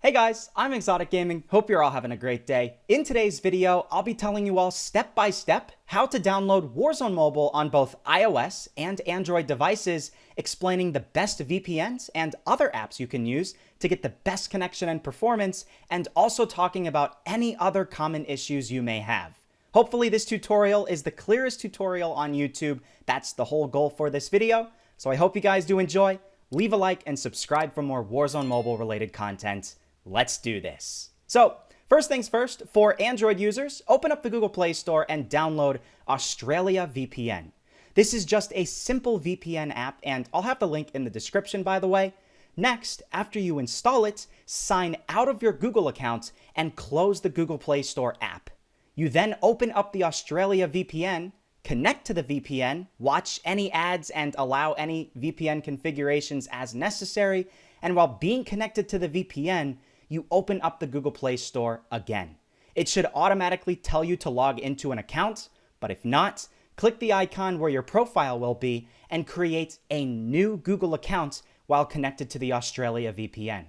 Hey guys, I'm Exotic Gaming. Hope you're all having a great day. In today's video, I'll be telling you all step by step how to download Warzone Mobile on both iOS and Android devices, explaining the best VPNs and other apps you can use to get the best connection and performance, and also talking about any other common issues you may have. Hopefully this tutorial is the clearest tutorial on YouTube. That's the whole goal for this video. So I hope you guys do enjoy. Leave a like and subscribe for more Warzone Mobile related content. Let's do this. So, first things first, for Android users, open up the Google Play Store and download Australia VPN. This is just a simple VPN app, and I'll have the link in the description, by the way. Next, after you install it, sign out of your Google account and close the Google Play Store app. You then open up the Australia VPN, connect to the VPN, watch any ads, and allow any VPN configurations as necessary. And while being connected to the VPN, you open up the Google Play Store again. It should automatically tell you to log into an account, but if not, click the icon where your profile will be and create a new Google account while connected to the Australia VPN.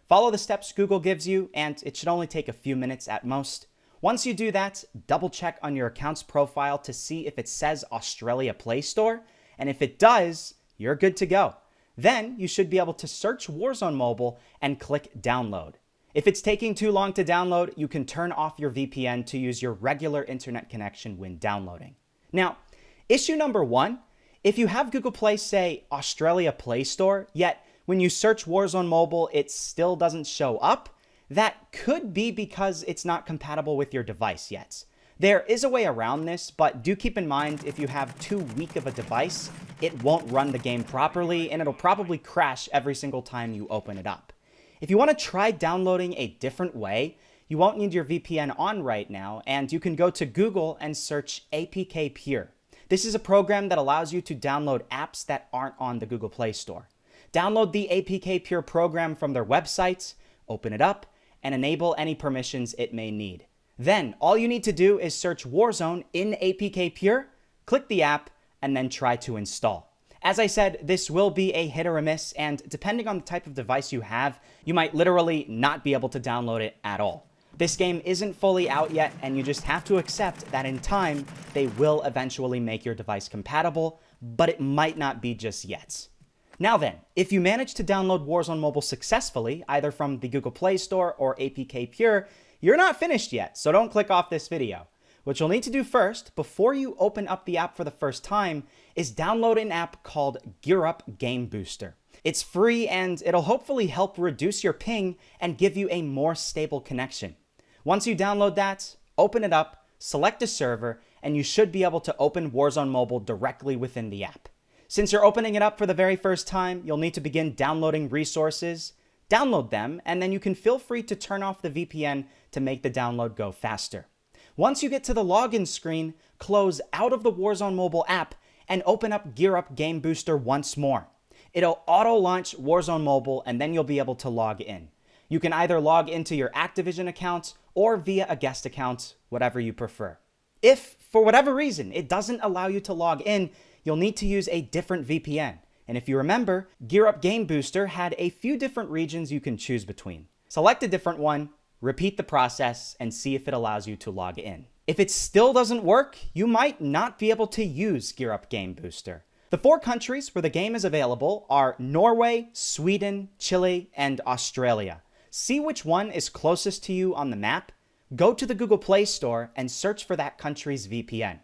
Follow the steps Google gives you, and it should only take a few minutes at most. Once you do that, double check on your account's profile to see if it says Australia Play Store, and if it does, you're good to go. Then you should be able to search Warzone Mobile and click download. If it's taking too long to download, you can turn off your VPN to use your regular internet connection when downloading. Now, issue number one, if you have Google Play say Australia Play Store, yet when you search Warzone Mobile, it still doesn't show up, that could be because it's not compatible with your device yet. There is a way around this, but do keep in mind if you have too weak of a device, it won't run the game properly and it'll probably crash every single time you open it up. If you want to try downloading a different way, you won't need your VPN on right now, and you can go to Google and search APK Pure. This is a program that allows you to download apps that aren't on the Google Play Store. Download the APK Pure program from their website, open it up, and enable any permissions it may need. Then, all you need to do is search Warzone in APK Pure, click the app, and then try to install. As I said, this will be a hit or a miss, and depending on the type of device you have, you might literally not be able to download it at all. This game isn't fully out yet, and you just have to accept that in time, they will eventually make your device compatible, but it might not be just yet. Now then, if you manage to download Warzone Mobile successfully, either from the Google Play Store or APK Pure, you're not finished yet, so don't click off this video. What you'll need to do first, before you open up the app for the first time, is download an app called Gear Up Game Booster. It's free and it'll hopefully help reduce your ping and give you a more stable connection. Once you download that, open it up, select a server, and you should be able to open Warzone Mobile directly within the app. Since you're opening it up for the very first time, you'll need to begin downloading resources, download them, and then you can feel free to turn off the VPN to make the download go faster. Once you get to the login screen, close out of the Warzone Mobile app and open up Gear Up Game Booster once more. It'll auto-launch Warzone Mobile and then you'll be able to log in. You can either log into your Activision account or via a guest account, whatever you prefer. If, for whatever reason, it doesn't allow you to log in, you'll need to use a different VPN. And if you remember, Gear Up Game Booster had a few different regions you can choose between. Select a different one, repeat the process, and see if it allows you to log in. If it still doesn't work, you might not be able to use Gear Up Game Booster. The 4 countries where the game is available are Norway, Sweden, Chile, and Australia. See which one is closest to you on the map, go to the Google Play Store, and search for that country's VPN.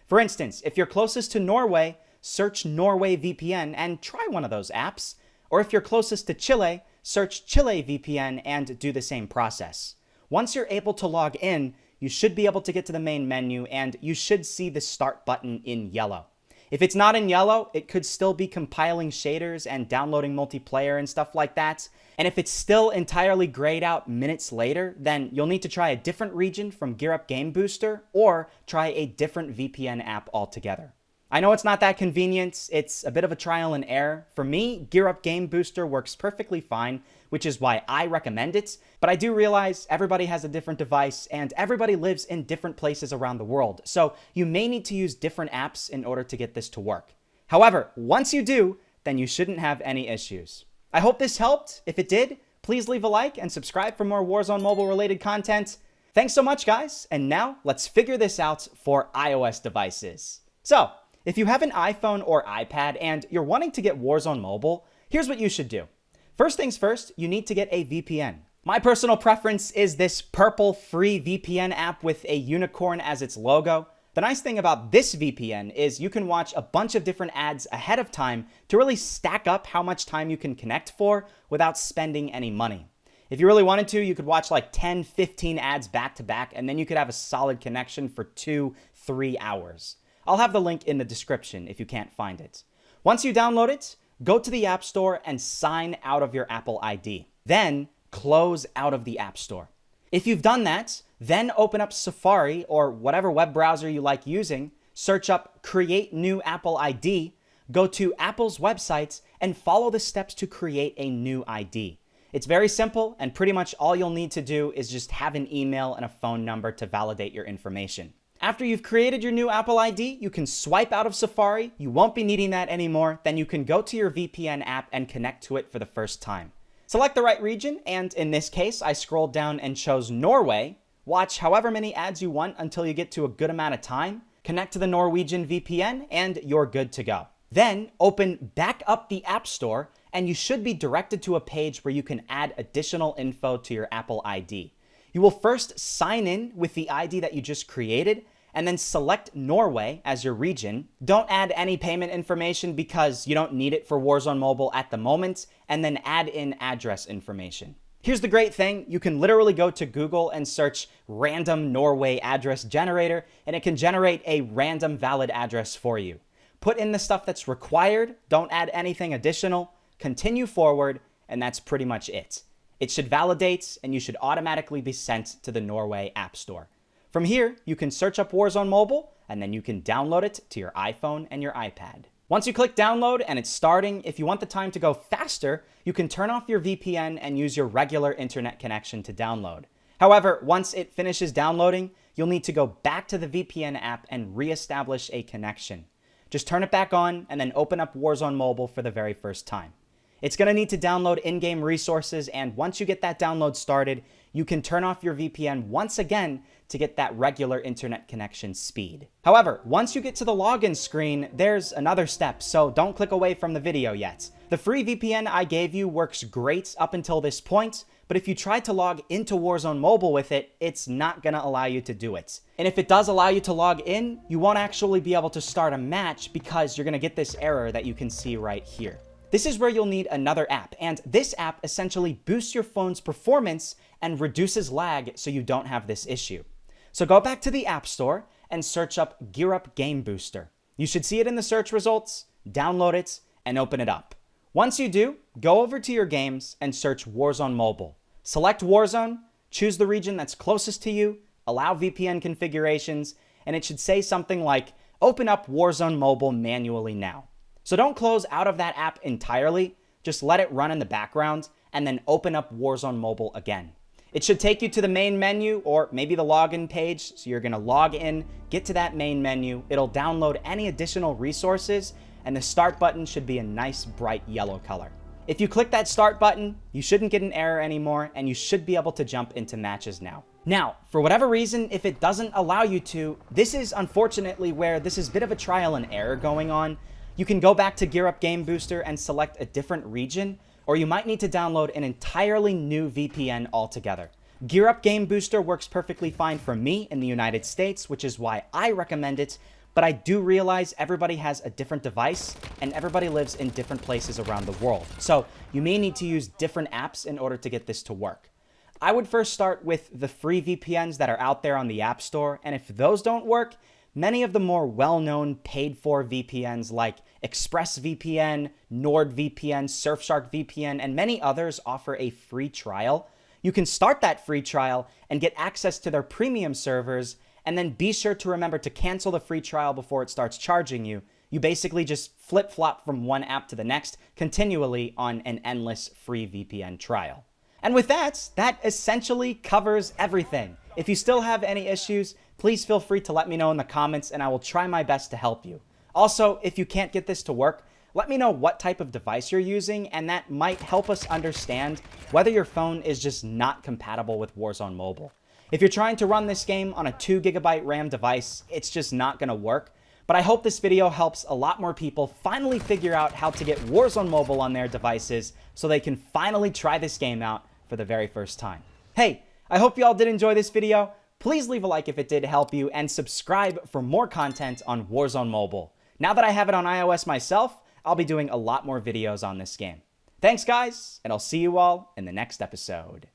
For instance, if you're closest to Norway, search Norway VPN and try one of those apps. Or if you're closest to Chile, search Chile VPN and do the same process. Once you're able to log in, you should be able to get to the main menu and you should see the start button in yellow. If it's not in yellow, it could still be compiling shaders and downloading multiplayer and stuff like that. And if it's still entirely grayed out minutes later, then you'll need to try a different region from Gear Up Game Booster or try a different VPN app altogether. I know it's not that convenient, it's a bit of a trial and error. For me, Gear Up Game Booster works perfectly fine, which is why I recommend it, but I do realize everybody has a different device and everybody lives in different places around the world, so you may need to use different apps in order to get this to work. However, once you do, then you shouldn't have any issues. I hope this helped. If it did, please leave a like and subscribe for more Warzone mobile related content. Thanks so much, guys. And now let's figure this out for iOS devices. So if you have an iPhone or iPad and you're wanting to get Warzone mobile, here's what you should do. First things first, you need to get a VPN. My personal preference is this purple free VPN app with a unicorn as its logo. The nice thing about this VPN is you can watch a bunch of different ads ahead of time to really stack up how much time you can connect for without spending any money. If you really wanted to, you could watch like 10, 15 ads back to back, and then you could have a solid connection for 2-3 hours. I'll have the link in the description if you can't find it. Once you download it, go to the App Store and sign out of your Apple ID. Then close out of the App Store. If you've done that, then open up Safari or whatever web browser you like using, search up Create New Apple ID, go to Apple's website, and follow the steps to create a new ID. It's very simple, and pretty much all you'll need to do is just have an email and a phone number to validate your information. After you've created your new Apple ID, you can swipe out of Safari. You won't be needing that anymore. Then you can go to your VPN app and connect to it for the first time. Select the right region, and in this case, I scrolled down and chose Norway. Watch however many ads you want until you get to a good amount of time. Connect to the Norwegian VPN, and you're good to go. Then open back up the App Store, and you should be directed to a page where you can add additional info to your Apple ID. You will first sign in with the ID that you just created, and then select Norway as your region. Don't add any payment information because you don't need it for Warzone Mobile at the moment, and then add in address information. Here's the great thing, you can literally go to Google and search random Norway address generator, and it can generate a random valid address for you. Put in the stuff that's required, don't add anything additional, continue forward, and that's pretty much it. It should validate, and you should automatically be sent to the Norway App Store. From here, you can search up Warzone Mobile, and then you can download it to your iPhone and your iPad. Once you click download and it's starting, if you want the time to go faster, you can turn off your VPN and use your regular internet connection to download. However, once it finishes downloading, you'll need to go back to the VPN app and reestablish a connection. Just turn it back on and then open up Warzone Mobile for the very first time. It's going to need to download in-game resources, and once you get that download started, you can turn off your VPN once again to get that regular internet connection speed. However, once you get to the login screen, there's another step, so don't click away from the video yet. The free VPN I gave you works great up until this point, but if you try to log into Warzone Mobile with it, it's not going to allow you to do it. And if it does allow you to log in, you won't actually be able to start a match because you're going to get this error that you can see right here. This is where you'll need another app, and this app essentially boosts your phone's performance and reduces lag so you don't have this issue. So go back to the App Store and search up Gear Up Game Booster. You should see it in the search results, download it, and open it up. Once you do, go over to your games and search Warzone Mobile. Select Warzone, choose the region that's closest to you, allow VPN configurations, and it should say something like, open up Warzone Mobile manually now. So don't close out of that app entirely, just let it run in the background, and then open up Warzone Mobile again. It should take you to the main menu or maybe the login page, so you're gonna log in, get to that main menu, it'll download any additional resources, and the start button should be a nice bright yellow color. If you click that start button, you shouldn't get an error anymore, and you should be able to jump into matches now. Now, for whatever reason, if it doesn't allow you to, this is unfortunately where this is a bit of a trial and error going on. You can go back to Gear Up Game Booster and select a different region, or you might need to download an entirely new VPN altogether. Gear Up Game Booster works perfectly fine for me in the United States, which is why I recommend it, but I do realize everybody has a different device and everybody lives in different places around the world. So you may need to use different apps in order to get this to work. I would first start with the free VPNs that are out there on the App Store, and if those don't work, many of the more well-known paid-for VPNs like ExpressVPN, NordVPN, Surfshark VPN, and many others offer a free trial. You can start that free trial and get access to their premium servers, and then be sure to remember to cancel the free trial before it starts charging you. You basically just flip-flop from one app to the next continually on an endless free VPN trial. And with that essentially covers everything. If you still have any issues, please feel free to let me know in the comments and I will try my best to help you. Also, if you can't get this to work, Let me know what type of device you're using, and that might help us understand whether your phone is just not compatible with Warzone Mobile. If you're trying to run this game on a 2GB RAM device, it's just not going to work. But I hope this video helps a lot more people finally figure out how to get Warzone Mobile on their devices so they can finally try this game out for the very first time. Hey, I hope you all did enjoy this video. Please leave a like if it did help you, and subscribe for more content on Warzone Mobile. Now that I have it on iOS myself, I'll be doing a lot more videos on this game. Thanks, guys, and I'll see you all in the next episode.